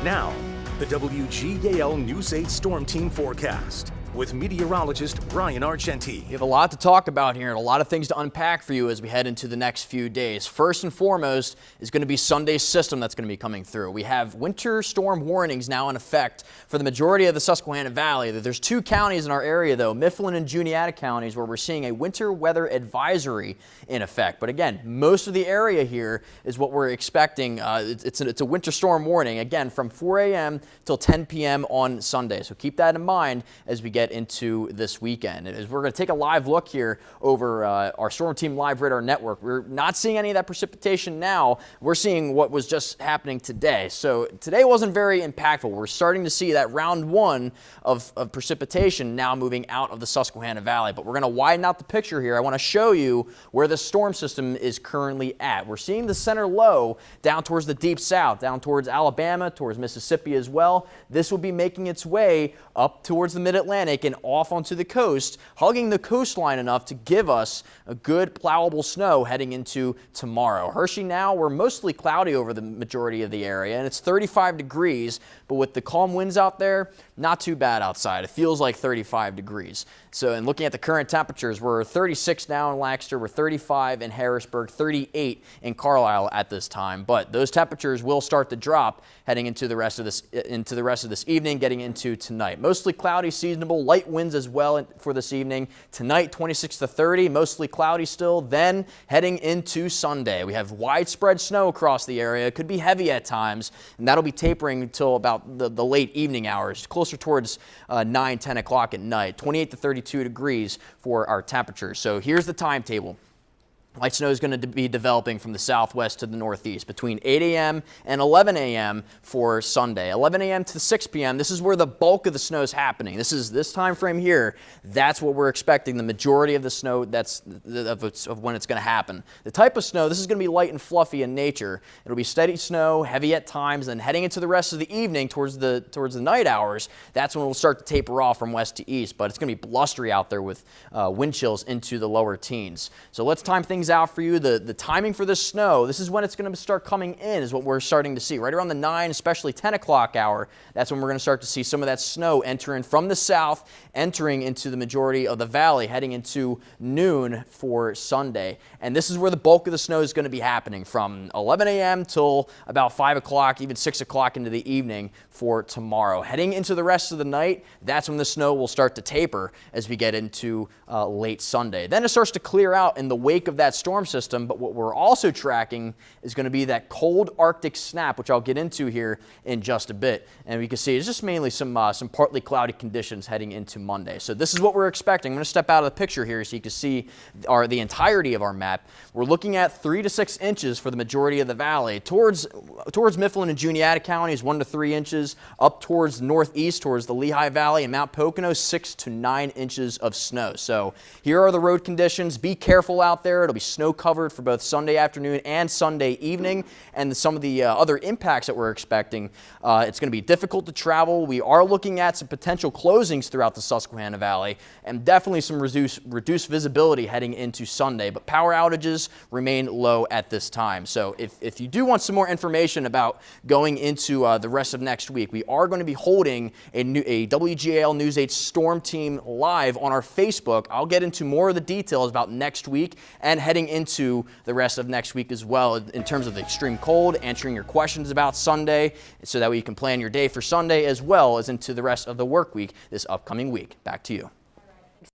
Now, the WGAL News 8 Storm Team forecast with meteorologist Brian Argenti. We have a lot to talk about here and a lot of things to unpack for you as we head into the next few days. First and foremost is going to be Sunday's system that's going to be coming through. We have winter storm warnings now in effect for the majority of the Susquehanna Valley. There's two counties in our area, though, Mifflin and Juniata counties, where we're seeing a winter weather advisory in effect. But again, most of the area here is what we're expecting. It's a winter storm warning, again, from 4 a.m. till 10 p.m. on Sunday. So keep that in mind as we get into this weekend. As we're going to take a live look here over our Storm Team Live Radar network. We're not seeing any of that precipitation now. We're seeing what was just happening today. So today wasn't very impactful. We're starting to see that round one of precipitation now moving out of the Susquehanna Valley. But we're going to widen out the picture here. I want to show you where the storm system is currently at. We're seeing the center low down towards the deep south, down towards Alabama, towards Mississippi as well. This will be making its way up towards the mid-Atlantic and off onto the coast, hugging the coastline enough to give us a good plowable snow heading into tomorrow. Hershey now, we're mostly cloudy over the majority of the area, and it's 35 degrees, but with the calm winds out there, not too bad outside. It feels like 35 degrees. So, and looking at the current temperatures, we're 36 now in Lancaster, we're 35 in Harrisburg, 38 in Carlisle at this time. But those temperatures will start to drop heading into the rest of this evening, getting into tonight. Mostly cloudy, seasonable, light winds as well for this evening. Tonight, 26 to 30, mostly cloudy still. Then heading into Sunday, we have widespread snow across the area. It could be heavy at times, and that'll be tapering until about the late evening hours, closer towards 9, 10 o'clock at night. 28 to 32 degrees for our temperatures. So here's the timetable. Light snow is going to be developing from the southwest to the northeast between 8 a.m. and 11 a.m. for Sunday. 11 a.m. to 6 p.m. This is where the bulk of the snow is happening. This time frame here. That's what we're expecting. The majority of the snow of when it's going to happen. The type of snow, this is going to be light and fluffy in nature. It'll be steady snow, heavy at times, and heading into the rest of the evening towards the night hours. That's when it'll start to taper off from west to east. But it's going to be blustery out there with wind chills into the lower teens. So let's time things out for you. The timing for this snow, this is when it's going to start coming in, is what we're starting to see. Right around the 9, especially 10 o'clock hour, that's when we're going to start to see some of that snow entering from the south, entering into the majority of the valley, heading into noon for Sunday. And this is where the bulk of the snow is going to be happening from 11 a.m. till about 5 o'clock, even 6 o'clock into the evening for tomorrow. Heading into the rest of the night, that's when the snow will start to taper as we get into late Sunday. Then it starts to clear out in the wake of that storm system, but what we're also tracking is going to be that cold Arctic snap, which I'll get into here in just a bit. And we can see it's just mainly some partly cloudy conditions heading into Monday. So this is what we're expecting. I'm going to step out of the picture here so you can see the entirety of our map. We're looking at 3 to 6 inches for the majority of the valley. Towards Mifflin and Juniata counties, 1 to 3 inches. Up towards northeast, towards the Lehigh Valley and Mount Pocono, 6 to 9 inches of snow. So here are the road conditions. Be careful out there. It'll be snow covered for both Sunday afternoon and Sunday evening, and some of the other impacts that we're expecting. It's going to be difficult to travel. We are looking at some potential closings throughout the Susquehanna Valley, and definitely some reduced visibility heading into Sunday, but power outages remain low at this time. So if you do want some more information about going into the rest of next week, we are going to be holding a WGAL News 8 Storm Team Live on our Facebook. I'll get into more of the details about next week and heading into the rest of next week as well in terms of the extreme cold, answering your questions about Sunday so that way you can plan your day for Sunday as well as into the rest of the work week this upcoming week. Back to you.